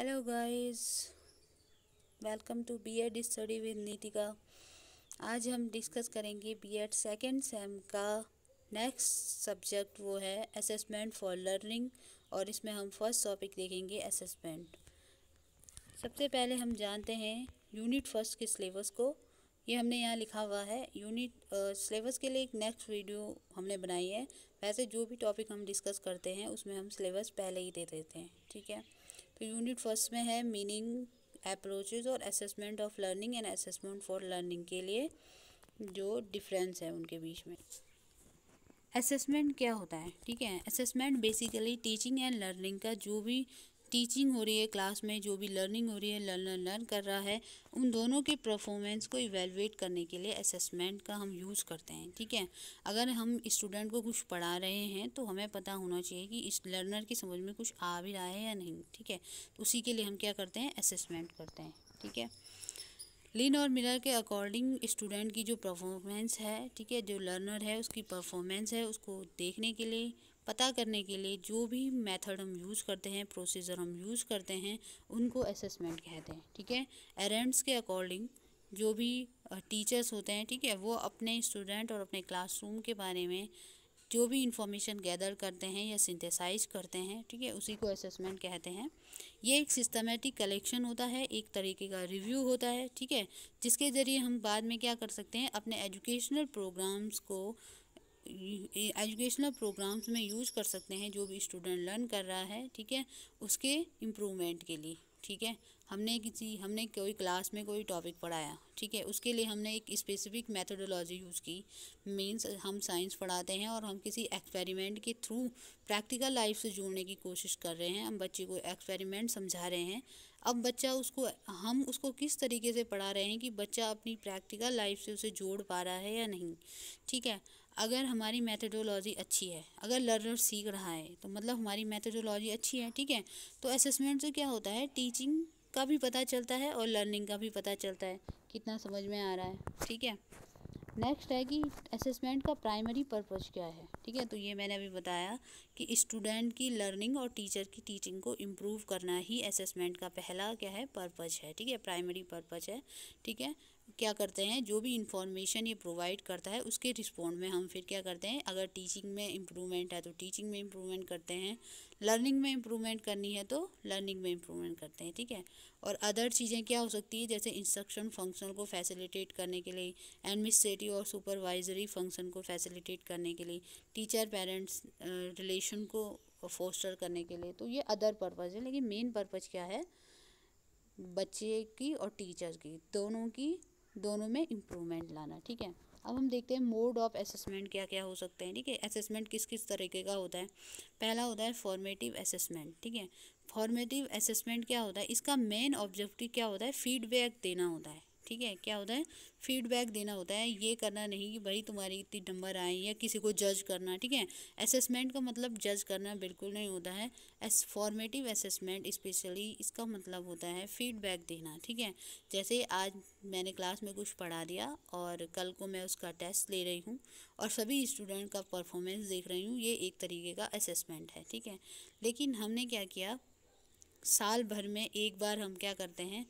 Hello guys, welcome to BEd study with Nitika. आज हम discuss करेंगे बीएड सेकेंड सेम का नेक्स्ट सब्जेक्ट, वो है असेसमेंट फॉर लर्निंग। और इसमें हम फर्स्ट टॉपिक देखेंगे असेसमेंट। सबसे पहले हम जानते हैं यूनिट फर्स्ट के सिलेबस को। ये हमने यहाँ लिखा हुआ है। यूनिट सिलेबस के लिए एक नेक्स्ट वीडियो हमने बनाई है। वैसे जो भी टॉपिक हम डिस्कस करते हैं उसमें हम सिलेबस पहले ही दे देते हैं, ठीक है। तो यूनिट फर्स्ट में है मीनिंग, अप्रोचेज और assessment of learning and assessment for learning के लिए जो डिफरेंस है उनके बीच में। असेसमेंट क्या होता है, ठीक है। Assessment basically teaching and learning का, जो भी टीचिंग हो रही है क्लास में, जो भी लर्निंग हो रही है, लर्नर लर्न कर रहा है, उन दोनों के परफॉर्मेंस को इवेलुएट करने के लिए असेसमेंट का हम यूज़ करते हैं, ठीक है। अगर हम स्टूडेंट को कुछ पढ़ा रहे हैं तो हमें पता होना चाहिए कि इस लर्नर की समझ में कुछ आ भी रहा है या नहीं, ठीक है। तो उसी के लिए हम क्या करते हैं, असेसमेंट करते हैं, ठीक है। लिन और मिलर के अकॉर्डिंग स्टूडेंट की जो परफॉर्मेंस है, ठीक है, जो लर्नर है उसकी परफॉर्मेंस है, उसको देखने के लिए, पता करने के लिए जो भी मेथड हम यूज़ करते हैं, प्रोसीजर हम यूज़ करते हैं, उनको असेसमेंट कहते हैं, ठीक है। एरेंट्स के अकॉर्डिंग जो भी टीचर्स होते हैं, ठीक है, वो अपने स्टूडेंट और अपने क्लासरूम के बारे में जो भी इंफॉर्मेशन गैदर करते हैं या सिंथेसाइज करते हैं, ठीक है, उसी को असेसमेंट कहते हैं। ये एक सिस्टमेटिक कलेक्शन होता है, एक तरीके का रिव्यू होता है, ठीक है, जिसके ज़रिए हम बाद में क्या कर सकते हैं, अपने एजुकेशनल प्रोग्राम्स में यूज़ कर सकते हैं, जो भी स्टूडेंट लर्न कर रहा है, ठीक है, उसके इम्प्रूवमेंट के लिए, ठीक है। हमने कोई क्लास में कोई टॉपिक पढ़ाया, ठीक है, उसके लिए हमने एक स्पेसिफिक मेथोडोलॉजी यूज़ की। मींस हम साइंस पढ़ाते हैं और हम किसी एक्सपेरिमेंट के थ्रू प्रैक्टिकल लाइफ से जोड़ने की कोशिश कर रहे हैं। हम बच्चे को एक्सपेरिमेंट समझा रहे हैं। अब बच्चा हम उसको किस तरीके से पढ़ा रहे हैं कि बच्चा अपनी प्रैक्टिकल लाइफ से उसे जोड़ पा रहा है या नहीं, ठीक है। अगर हमारी मेथोडोलॉजी अच्छी है, अगर लर्नर सीख रहा है, तो मतलब हमारी मेथोडोलॉजी अच्छी है, ठीक है। तो असेसमेंट से क्या होता है, टीचिंग का भी पता चलता है और लर्निंग का भी पता चलता है, कितना समझ में आ रहा है, ठीक है। नेक्स्ट है कि असेसमेंट का प्राइमरी पर्पस क्या है, ठीक है। तो ये मैंने अभी बताया कि स्टूडेंट की लर्निंग और टीचर की टीचिंग को इम्प्रूव करना ही असेसमेंट का पहला क्या है, पर्पस है, ठीक है, प्राइमरी पर्पस है, ठीक है। क्या करते हैं, जो भी इंफॉर्मेशन ये प्रोवाइड करता है उसके रिस्पॉन्ड में हम फिर क्या करते हैं, अगर टीचिंग में इम्प्रूवमेंट है तो टीचिंग में इम्प्रूवमेंट करते हैं, लर्निंग में इम्प्रूवमेंट करनी है तो लर्निंग में इम्प्रूवमेंट करते हैं, ठीक है। और अदर चीज़ें क्या हो सकती है, जैसे इंस्ट्रक्शन फंक्शन को फैसिलिटेट करने के लिए, एडमिनिस्ट्रेटिव और सुपरवाइजरी फंक्शन को फैसिलिटेट करने के लिए, टीचर पेरेंट्स रिलेशन को फोस्टर करने के लिए। तो ये अदर पर्पज़ है, लेकिन मेन पर्पज़ क्या है, बच्चे की और टीचर की दोनों में इम्प्रूवमेंट लाना, ठीक है। अब हम देखते हैं मोड ऑफ असेसमेंट क्या क्या हो सकते हैं, ठीक है। असेसमेंट किस किस तरीके का होता है। पहला होता है फॉर्मेटिव असेसमेंट, ठीक है। फॉर्मेटिव असेसमेंट क्या होता है, इसका मेन ऑब्जेक्टिव क्या होता है, फीडबैक देना होता है, ठीक है। क्या होता है, फीडबैक देना होता है। ये करना नहीं कि भाई तुम्हारी इतनी नंबर आए, या किसी को जज करना, ठीक है। असेसमेंट का मतलब जज करना बिल्कुल नहीं होता है। एस फॉर्मेटिव असेसमेंट स्पेशली इसका मतलब होता है फीडबैक देना, ठीक है। जैसे आज मैंने क्लास में कुछ पढ़ा दिया और कल को मैं उसका टेस्ट ले रही हूँ और सभी स्टूडेंट का परफॉर्मेंस देख रही हूँ, ये एक तरीके का असेसमेंट है, ठीक है। लेकिन हमने क्या किया, साल भर में एक बार हम क्या करते हैं,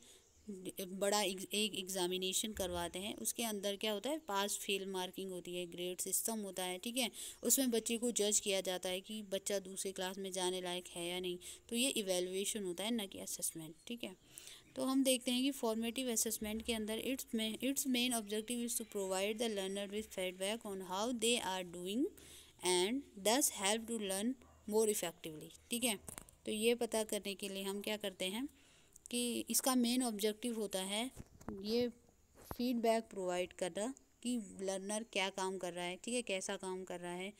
बड़ा एक एग्ज़ामिनेशन करवाते हैं। उसके अंदर क्या होता है, पास फेल मार्किंग होती है, ग्रेड सिस्टम होता है, ठीक है। उसमें बच्चे को जज किया जाता है कि बच्चा दूसरे क्लास में जाने लायक है या नहीं। तो ये इवेलुएशन होता है, ना कि असेसमेंट, ठीक है। तो हम देखते हैं कि फॉर्मेटिव असेसमेंट के अंदर its main objective is to provide the learner with feedback on how they are doing and thus help to learn more effectively, ठीक है। तो ये पता करने के लिए हम क्या करते हैं कि इसका मेन ऑब्जेक्टिव होता है ये फीडबैक प्रोवाइड करना कि लर्नर क्या काम कर रहा है, ठीक है, कैसा काम कर रहा है,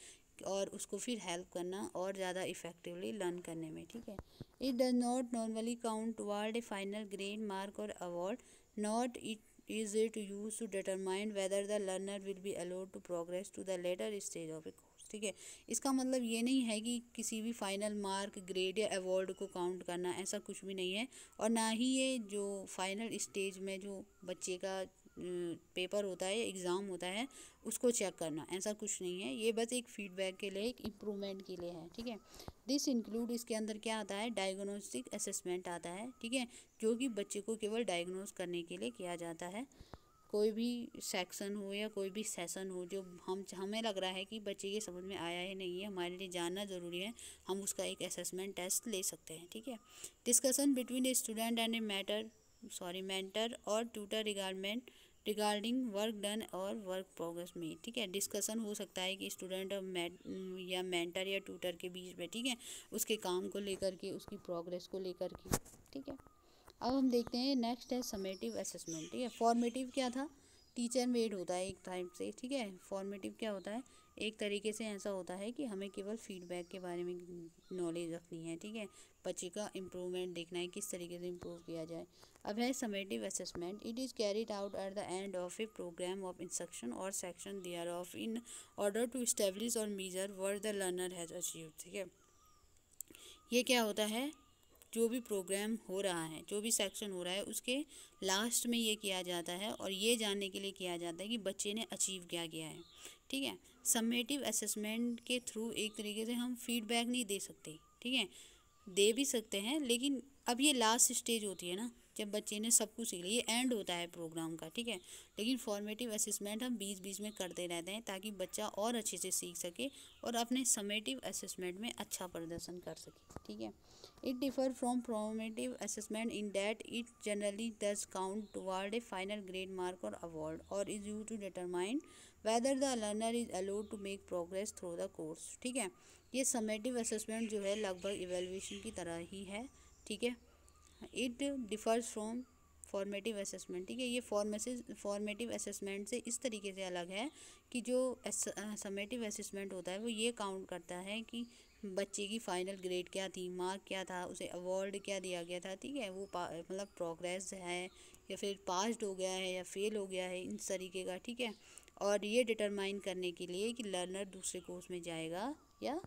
और उसको फिर हेल्प करना और ज़्यादा इफ़ेक्टिवली लर्न करने में, ठीक है। It does not normally count toward a final grade mark और award, not it is it use to determine whether the learner will be allowed to progress to the later stage of a course, ठीक है। इसका मतलब ये नहीं है कि किसी भी फाइनल मार्क, ग्रेड या अवार्ड को काउंट करना, ऐसा कुछ भी नहीं है। और ना ही ये जो फाइनल स्टेज में जो बच्चे का पेपर होता है, एग्ज़ाम होता है, उसको चेक करना, ऐसा कुछ नहीं है। ये बस एक फीडबैक के लिए, एक इम्प्रूवमेंट के लिए है, ठीक है। दिस इंक्लूड, इसके अंदर क्या आता है, डायग्नोस्टिक असेसमेंट आता है, ठीक है, जो कि बच्चे को केवल डायग्नोस करने के लिए किया जाता है। कोई भी सेक्शन हो या कोई भी सेशन हो जो हमें लग रहा है कि बच्चे के समझ में आया ही नहीं है, हमारे लिए जानना ज़रूरी है, हम उसका एक असेसमेंट टेस्ट ले सकते हैं, ठीक है। Discussion between a student and A mentor और ट्यूटर रिगार्डिंग वर्क डन और वर्क प्रोग्रेस में, ठीक है। डिस्कशन हो सकता है कि स्टूडेंट और या मेंटर या ट्यूटर के बीच में, ठीक है, उसके काम को लेकर के, उसकी प्रोग्रेस को लेकर के, ठीक है। अब हम देखते हैं नेक्स्ट है समेटिव असेसमेंट, ठीक है। फॉर्मेटिव क्या था, टीचर मेड होता है एक टाइप से, ठीक है। फॉर्मेटिव क्या होता है, एक तरीके से ऐसा होता है कि हमें केवल फीडबैक के बारे में नॉलेज रखनी है, ठीक है, बच्चे का इम्प्रूवमेंट देखना है, किस तरीके से इम्प्रूव किया जाए। अब है summative assessment, it is carried out at the end of a programme of instruction और section thereof in order to establish और measure word the learner has achieved, ठीक है। ये क्या होता है, जो भी प्रोग्राम हो रहा है, जो भी सेक्शन हो रहा है, उसके लास्ट में ये किया जाता है और ये जानने के लिए किया जाता है कि बच्चे ने अचीव क्या किया है, ठीक है। समेटिव असेसमेंट के थ्रू एक तरीके से हम फीडबैक नहीं दे सकते, ठीक है, दे भी सकते हैं, लेकिन अब ये लास्ट स्टेज होती है ना, जब बच्चे ने सब कुछ सीख लिया, ये एंड होता है प्रोग्राम का, ठीक है। लेकिन फॉर्मेटिव असेसमेंट हम बीच बीच में करते रहते हैं ताकि बच्चा और अच्छे से सीख सके और अपने समेटिव असेसमेंट में अच्छा प्रदर्शन कर सके, ठीक है। It differ from formative assessment in that it generally does count toward a final grade mark और अवार्ड और is used to determine whether the learner is allowed to make progress through the course, ठीक है। ये summative assessment जो है लगभग evaluation की तरह ही है, ठीक है। It differs from formative assessment, ठीक है। ये फॉर्मेटिव असेसमेंट से इस तरीके से अलग है कि जो समेटिव असेसमेंट होता है वो ये काउंट करता है कि बच्चे की फाइनल ग्रेड क्या थी, मार्क क्या था, उसे अवार्ड क्या दिया गया था, ठीक है, वो मतलब प्रोग्रेस है या फिर पास्ड हो गया है या फेल हो गया है, इन तरीके का, ठीक है। और ये डिटरमाइन करने के लिए कि लर्नर दूसरे कोर्स में जाएगा या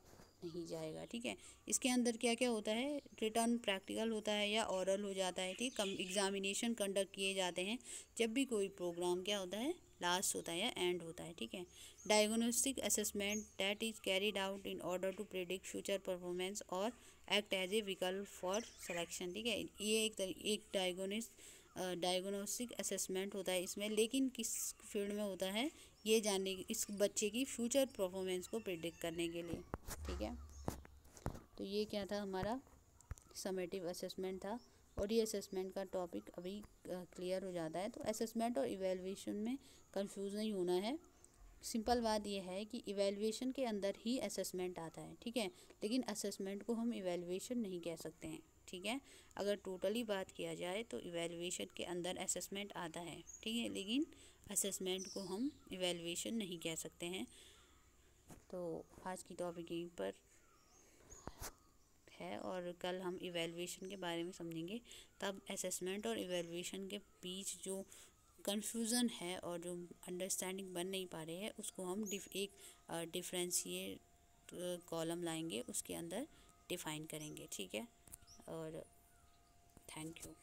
नहीं जाएगा, ठीक है। इसके अंदर क्या क्या होता है, रिटर्न प्रैक्टिकल होता है या ओरल हो जाता है, ठीक, एग्जामिनेशन कंडक्ट किए जाते हैं जब भी कोई प्रोग्राम क्या होता है, लास्ट होता है या एंड होता है, ठीक है। Diagnostic assessment that is carried out in order to predict future performance और एक्ट एज ए विकल्प फॉर सिलेक्शन, ठीक है। ये एक डायग्नोस्टिक असेसमेंट होता है इसमें, लेकिन किस फील्ड में होता है, ये जानने इस बच्चे की फ्यूचर परफॉर्मेंस को प्रेडिक्ट करने के लिए, ठीक है। तो ये क्या था, हमारा समेटिव असेसमेंट था और ये असेसमेंट का टॉपिक अभी क्लियर हो जाता है। तो असेसमेंट और इवैल्यूएशन में कंफ्यूज नहीं होना है। सिंपल बात यह है कि इवैल्यूएशन के अंदर ही असेसमेंट आता है, ठीक है, लेकिन असेसमेंट को हम इवैल्यूएशन नहीं कह सकते हैं, ठीक है। अगर टोटली बात किया जाए तो इवैल्यूएशन के अंदर असेसमेंट आता है, ठीक है, लेकिन असेसमेंट को हम इवैल्यूएशन नहीं कह सकते हैं। तो आज की टॉपिक यहीं पर है और कल हम इवैल्यूएशन के बारे में समझेंगे। तब असेसमेंट और इवैल्यूएशन के बीच जो कन्फ्यूज़न है और जो अंडरस्टैंडिंग बन नहीं पा रही है, उसको हम एक डिफरेंशिएट कॉलम लाएंगे, उसके अंदर डिफ़ाइन करेंगे, ठीक है। और थैंक यू।